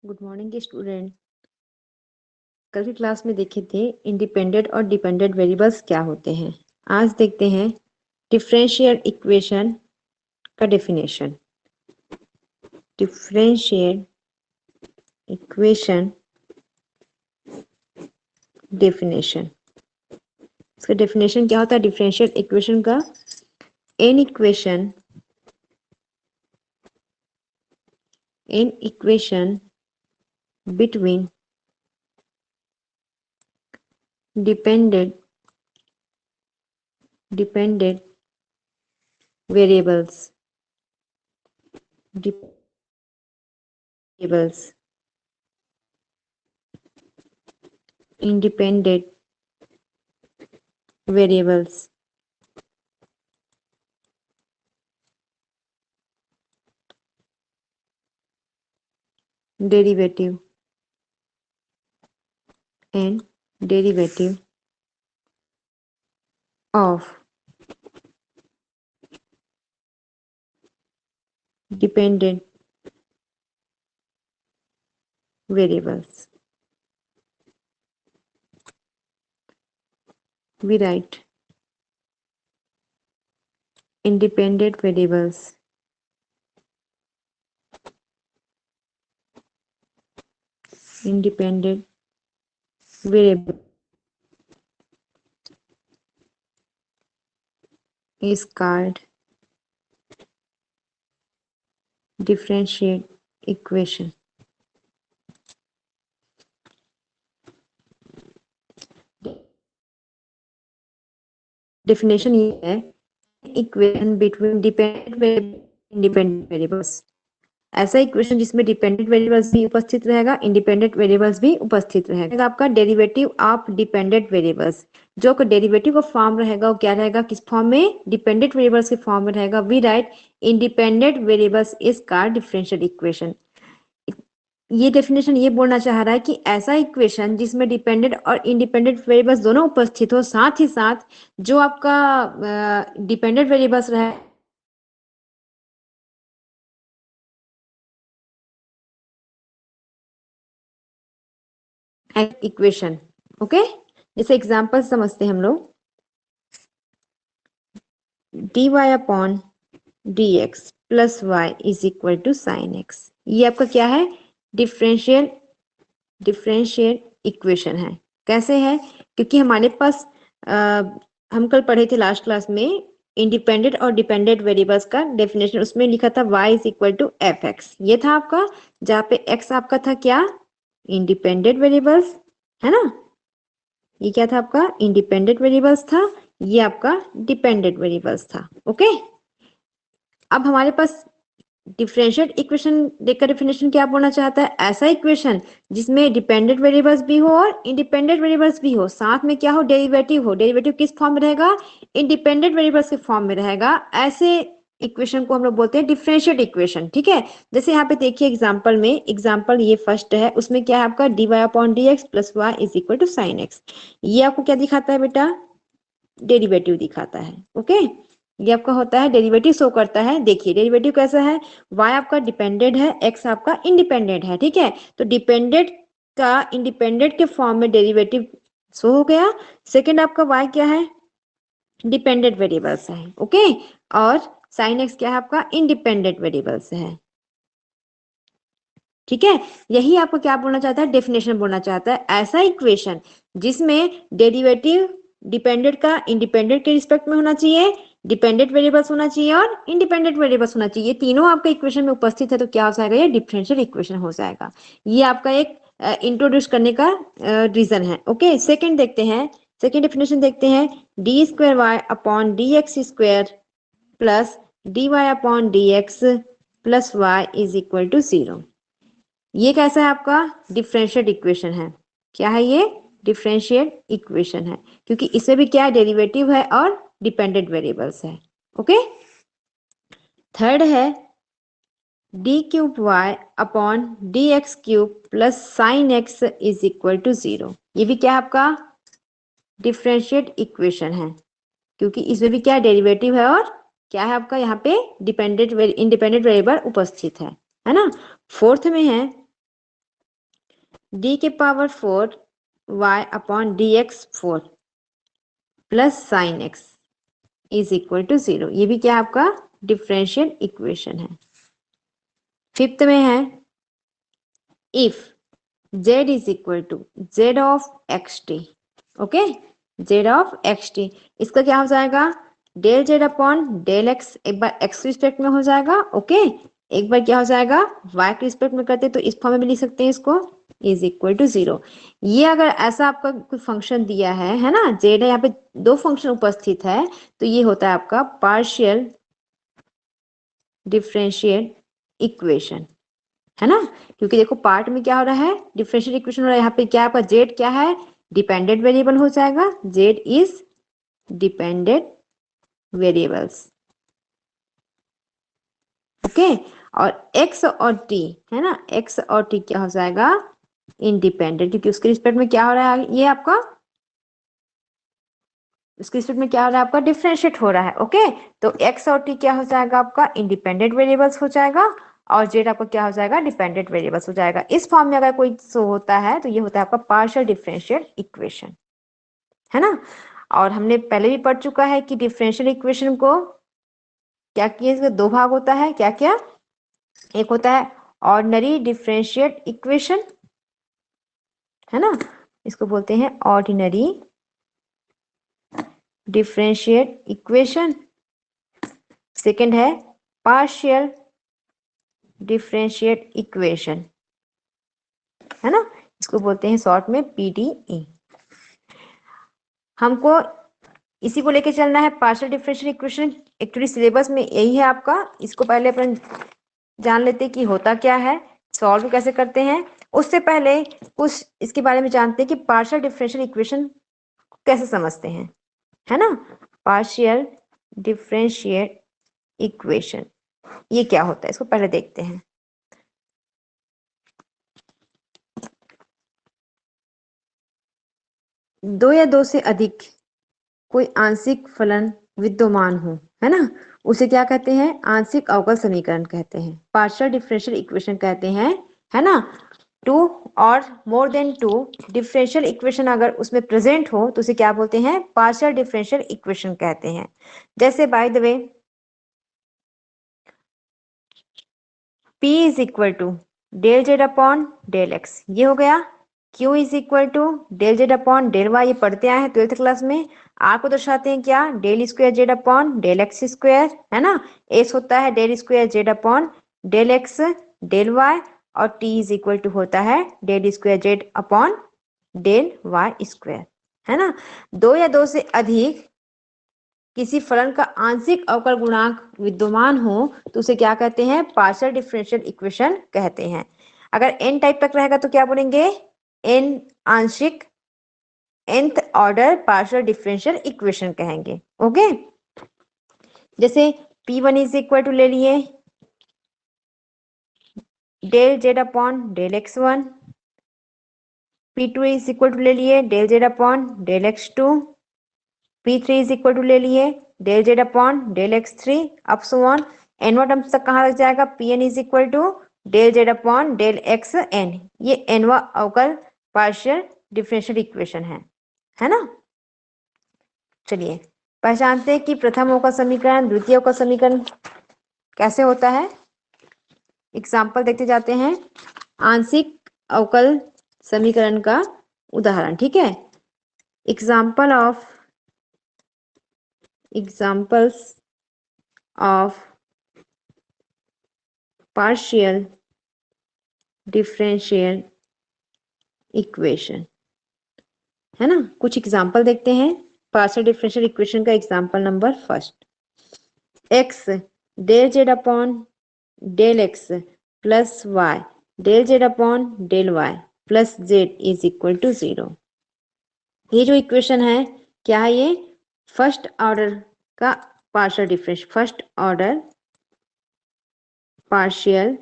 Good morning student. कल की class में देखे थे इंडिपेंडेंट और डिपेंडेंट वेरिएबल्स क्या होते हैं। आज देखते हैं डिफरेंशियल इक्वेशन का डेफिनेशन। डिफरेंशियल इक्वेशन डेफिनेशन, इसका डेफिनेशन क्या होता है? डिफरेंशियल इक्वेशन का an equation between dependent variables independent variables derivative and derivative of dependent variables. We write independent variables variable is called differential equation. Definition ये है equation between dependent independent variables. ऐसा equation जिसमें dependent variables भी उपस्थित रहेगा, independent variables भी उपस्थित रहेगा। आपका डेरिवेटिव ऑफ डिपेंडेंट वेरिएबल्स, जो डेरिवेटिव का फॉर्म रहेगा वो क्या रहेगा? किस फॉर्म में? डिपेंडेंट वेरिएबल्स के फॉर्म में रहेगा। We write independent variables is called differential equation. ये डेफिनेशन ये बोलना चाह रहा है कि ऐसा इक्वेशन जिसमें डिपेंडेंट और इंडिपेंडेंट वेरिएबल्स दोनों उपस्थित हो, साथ ही साथ जो आपका डिपेंडेंट वेरिएबल्स रहे इक्वेशन। ओके, जैसे एग्जांपल समझते हैं हम लोग। dy upon dx plus y is equal to sine x, ये आपका क्या है? डिफरेंशियल इक्वेशन है। कैसे है? क्योंकि हमारे पास हम कल पढ़े थे लास्ट क्लास में इंडिपेंडेंट और डिपेंडेंट वेरिएबल्स का डेफिनेशन, उसमें लिखा था y is equal to F X. ये था आपका, जहाँ पे x आपका था क्या? इंडिपेंडेंट वेरिएबल्स, है ना। ये क्या था आपका? इंडिपेंडेंट वेरिएबल्स था, ये आपका डिपेंडेंट वेरिएबल्स था। ओके, अब हमारे पास डिफरेंशियल इक्वेशन देखकर डेफिनेशन क्या बोलना चाहता है? ऐसा इक्वेशन जिसमें डिपेंडेंट वेरिएबल्स भी हो और इंडिपेंडेंट वेरिएबल्स भी हो, साथ में क्या हो? डेरिवेटिव हो। डेरिवेटिव किस फॉर्म में रहेगा? इंडिपेंडेंट वेरिएबल्स के फॉर्म में रहेगा। ऐसे इक्वेशन को हम लोग बोलते हैं डिफरेंशियल इक्वेशन। ठीक है, जैसे यहाँ पे देखिए एग्जांपल में, एग्जांपल ये फर्स्ट है, उसमें क्या है आपका? dy upon dx plus y is equal to sine x। ये आपको क्या दिखाता है बेटा? डेरिवेटिव दिखाता है। ओके, ये आपका होता है डेरिवेटिव शो करता है। देखिए डेरिवेटिव कैसा है? y आपका डिपेंडेंट है, x आपका इंडिपेंडेंट है। ठीक है, तो डिपेंडेंट का इंडिपेंडेंट के फॉर्म में डेरिवेटिव शो हो गया। सेकंड आपका y क्या है? डिपेंडेंट वेरिएबल्स है। ओके, और साइन x क्या है आपका? इंडिपेंडेंट वेरिएबल्स है। ठीक है, यही आपको क्या बोलना चाहता है? डेफिनेशन बोलना चाहता है। ऐसा इक्वेशन जिसमें डेरिवेटिव डिपेंडेंट का इंडिपेंडेंट के रिस्पेक्ट में होना चाहिए, डिपेंडेंट वेरिएबल्स होना चाहिए और इंडिपेंडेंट वेरिएबल्स होना चाहिए, तीनों आपके इक्वेशन में उपस्थित है, तो क्या हो जाएगा? ये डिफरेंशियल इक्वेशन हो जाएगा। ये आपका एक इंट्रोड्यूस करने का रीजन है। ओके, सेकेंड देखते हैं, सेकेंड डेफिनेशन देखते हैं। D square Y upon D X square plus D Y upon D X plus Y is equal to 0। ये कैसा है आपका? डिफरेंशियल इक्वेशन है। क्या है ये? डिफरेंशियल इक्वेशन है, क्योंकि इसमें भी क्या है? डेरिवेटिव है और डिपेंडेंट वेरिएबल्स है। ओके, थर्ड है D cube Y upon D X cube plus sine X is equal to 0। ये भी क्या है आपका? डिफरेंशियल इक्वेशन है, क्योंकि इसमें भी क्या? डेरिवेटिव है और क्या है आपका? यहाँ पे डिपेंडेंट इंडिपेंडेंट वेरिएबल उपस्थित है ना। फोर्थ में है डी के power 4 y upon D X 4 plus sine X is equal to 0। ये भी क्या आपका डिफरेंशियल इक्वेशन है। फिफ्थ में है if z is equal to z of X T. Okay, z of X T, इसका क्या हो जाएगा del Z upon del X, एक बार एक्स के रिस्पेक्ट में हो जाएगा, ओके, एक बार क्या हो जाएगा y के रिस्पेक्ट में करते तो इस फॉर्म में भी लिख सकते हैं इसको, इज इक्वल टू 0। ये अगर ऐसा आपका कोई फंक्शन दिया है ना, जेड है, यहाँ पे दो फंक्शन उपस्थित है, तो ये होता है आपका पार्शियल डिफरेंशियल इक्वेशन, है ना। क्योंकि देखो पार्ट में क्या हो रहा है डिफरेंशियल इक्वेशन हो रहा है, यहाँ पे क्या आपका जेड क्या है डिपेंडेंट वेरिएबल हो जाएगा, Z is dependent variables, okay. और x और t है ना, x और t क्या हो जाएगा इंडिपेंडेंट, क्योंकि उसके रिस्पेक्ट में क्या हो रहा है ये आपका, उसके रिस्पेक्ट में क्या हो रहा है आपका डिफरेंशिएट हो रहा है, ओके। तो x और t क्या हो जाएगा आपका इंडिपेंडेंट वेरिएबल्स हो जाएगा, और z आपका क्या हो जाएगा डिपेंडेंट वेरिएबल्स हो जाएगा। इस फॉर्म में अगर कोई शो होता है तो ये होता है आपका पार्शियल डिफरेंशियल इक्वेशन, है ना। और हमने पहले भी पढ़ चुका है कि डिफरेंशियल इक्वेशन को क्या किए, इसके दो भाग होता है, क्या क्या, एक होता है ऑर्डिनरी डिफरेंशियल इक्वेशन, है ना, इसको बोलते हैं ऑर्डिनरी डिफरेंशियल इक्वेशन। सेकंड है पार्शियल डिफरेंशियल इक्वेशन, है ना, इसको बोलते हैं शॉर्ट में पीडीई। हमको इसी को लेके चलना है partial differential equation, actually syllabus में यही है आपका, इसको पहले अपन जान लेते हैं कि होता क्या है, सॉल्व कैसे करते हैं। उससे पहले कुछ इसके बारे में जानते हैं कि पार्शियल डिफरेंशियल इक्वेशन कैसे समझते हैं, है ना। पार्शियल डिफरेंशियल इक्वेशन ये क्या होता है इसको पहले देखते हैं। दो या दो से अधिक कोई आंशिक फलन विद्यमान हो, है ना, उसे क्या कहते हैं आंशिक अवकल समीकरण कहते हैं, पार्शियल डिफरेंशियल इक्वेशन कहते हैं, है ना। टू और more than two differential equation अगर उसमें प्रेजेंट हो तो उसे क्या बोलते हैं पार्शियल डिफरेंशियल इक्वेशन कहते हैं। जैसे by the way P is equal to del Z upon del X, ये हो गया। Q is equal to del Z upon del Y, ये पढ़ते आए हैं 12th क्लास में। R को दर्शाते हैं क्या del square Z upon del x square, है ना। S होता है del square Z upon del X del Y, और T इज इक्वल टू होता है del square Z upon del Y square, है ना। दो या दो से अधिक किसी फलन का आंशिक अवकल गुणांक विद्यमान हो तो उसे क्या कहते हैं पार्शियल डिफरेंशियल इक्वेशन कहते हैं। अगर n टाइप तक रहेगा तो क्या बोलेंगे n आंशिक nth order partial differential equation कहेंगे, ओके। जैसे P1 इज इक्वल टू ले लिए del Z upon del x1, P2 is equal to ले लिए del Z upon del x2, P3 is equal to ले लिए del Z upon del x3 up so on, n terms तक कहाँ लग जाएगा Pn is equal to del Z upon del X N, ये nवा अवकल पार्शियल डिफरेंशियल इक्वेशन है ना। चलिए पहचानते हैं कि प्रथम अवकल समीकरण द्वितीय अवकल समीकरण कैसे होता है। एग्जाम्पल देखते जाते हैं आंशिक अवकल समीकरण का उदाहरण, ठीक है। examples of partial differential equation, है ना। कुछ एग्जाम्पल देखते हैं पार्शियल डिफरेंशियल इक्वेशन का। Example number first, x del Z upon del X plus Y del Z upon del Y plus Z is equal to 0। ये जो इक्वेशन है क्या है, ये फर्स्ट ऑर्डर का partial differential, first order partial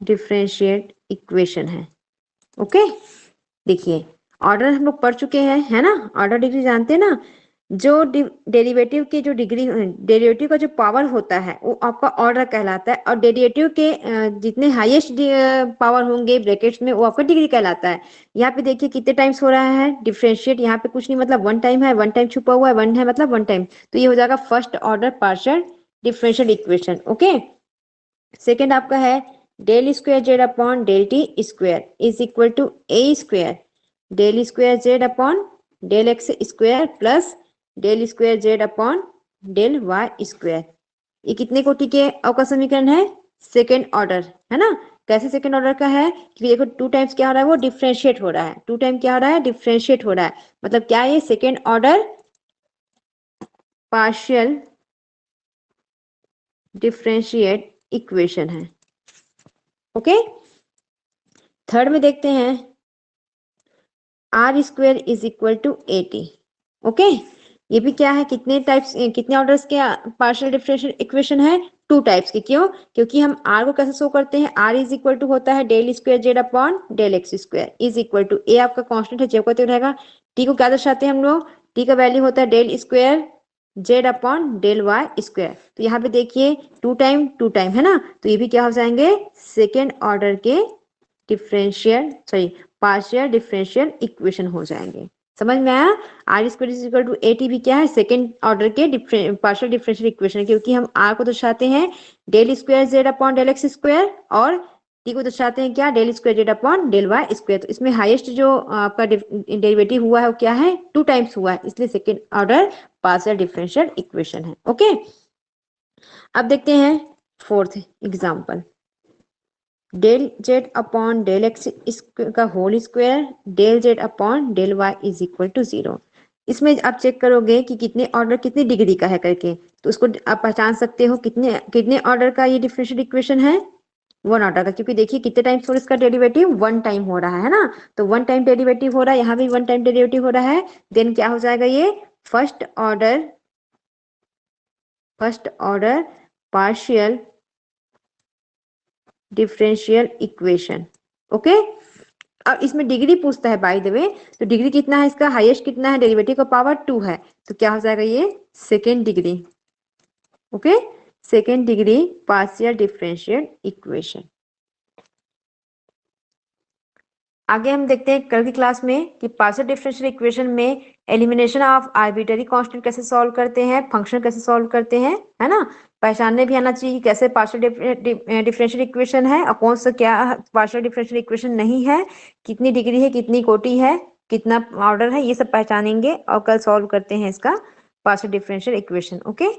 differential equation है, okay. देखिए order हम लोग पढ़ चुके हैं, है ना, ऑर्डर डिग्री जानते हैं ना। जो डेरिवेटिव की जो डिग्री, डेरिवेटिव का जो पावर होता है वो आपका ऑर्डर कहलाता है, और डेरिवेटिव के जितने हाईएस्ट पावर होंगे ब्रैकेट्स में वो आपका डिग्री कहलाता है। यहाँ पे देखिए कितने टाइम्स हो रहा है डिफरेंशिएट, यहाँ पे कुछ नहीं मतलब वन टाइम है, वन टाइम छुपा हुआ है, वन है मतलब वन टाइम, तो ये हो जाएगा first order partial differential equation. Okay, second आपका है del square Z upon del T square is equal to A square del square Z upon del x square plus del square Z upon del Y square. ये कितने कोटि के अवकल समीकरण है? Second order, है ना। कैसे सेकेंड ऑर्डर का है? क्योंकि देखो टू टाइम्स क्या हो रहा है, वो डिफरेंशिएट हो रहा है, टू टाइम क्या हो रहा है, डिफरेंशिएट हो रहा है, मतलब क्या है, ये second order partial differentiate equation है। ओके, थर्ड में देखते हैं R square is equal to 80। Okay, ये भी क्या है, कितने टाइप्स, कितने ऑर्डर्स के पार्शियल डिफरेंशियल इक्वेशन है? टू टाइप्स के। क्यों? क्योंकि हम आर को कैसे शो करते हैं, आर इज इक्वल टू होता है del square Z upon del x square is equal to a आपका कांस्टेंट है, जेब का तो रहेगा, टी को क्या दर्शाते हैं हम लोग, टी का वैल्यू होता है del square Z upon del Y square. तो यहाँ पे देखिए टू टाइम है ना, तो ये भी क्या हो जाएंगे, सेकेंड ऑर्डर के डिफरेंशियल पार्शियल डिफरेंशियल इक्वेशन हो जाएंगे। समझ में आया? R square is equal to A T भी क्या है, सेकेंड ऑर्डर के पार्शियल डिफरेंशियल इक्वेशन, क्योंकि हम आर को दर्शाते हैं del square Z upon del x square और टी को दर्शाते हैं क्या, del square Z upon del Y square. तो इसमें हाईएस्ट जो आपका डेरिवेटिव हुआ है वो क्या है, टू टाइम्स हुआ है, इसलिए second order partial differential equation है। ओके, अब देखते हैं fourth example, del Z upon del x का whole square del Z upon del y is equal to 0। इसमें आप चेक करोगे कि कितने ऑर्डर कितनी डिग्री का है करके, तो उसको आप पहचान सकते हो कितने कितने ऑर्डर का ये डिफरेंशियल इक्वेशन है, वन ऑर्डर का, क्योंकि देखिए कितने टाइम्स हो इसका डेरिवेटिव, वन टाइम हो रहा है ना, तो वन टाइम डेरिवेटिव हो रहा है, यहाँ भी वन टाइम डेरिवेटिव हो रहा है, देन क्या हो जाएगा, ये first order partial differential equation. Okay, अब इसमें डिग्री पूछता है बाय द वे, तो डिग्री कितना है इसका, हाईएस्ट कितना है, डेरिवेटिव का पावर 2 है, तो क्या हो जाएगा, ये second degree. Okay, second degree partial differential equation. आगे हम देखते हैं कल की क्लास में कि पार्शियल डिफरेंशियल इक्वेशन में एलिमिनेशन ऑफ आर्बिट्ररी कांस्टेंट कैसे सॉल्व करते हैं, फंक्शन कैसे सॉल्व करते हैं, है ना। पहचानने भी आना चाहिए कि कैसे पार्शियल डिफरेंशियल इक्वेशन है और कौन सा क्या पार्शियल डिफरेंशियल इक्वेशन नहीं है, कितनी डिग्री है, कितनी कोटि है, कितना ऑर्डर है, ये सब पहचानेंगे और कल सॉल्व करते हैं इसका पार्शियल डिफरेंशियल इक्वेशन। ओके।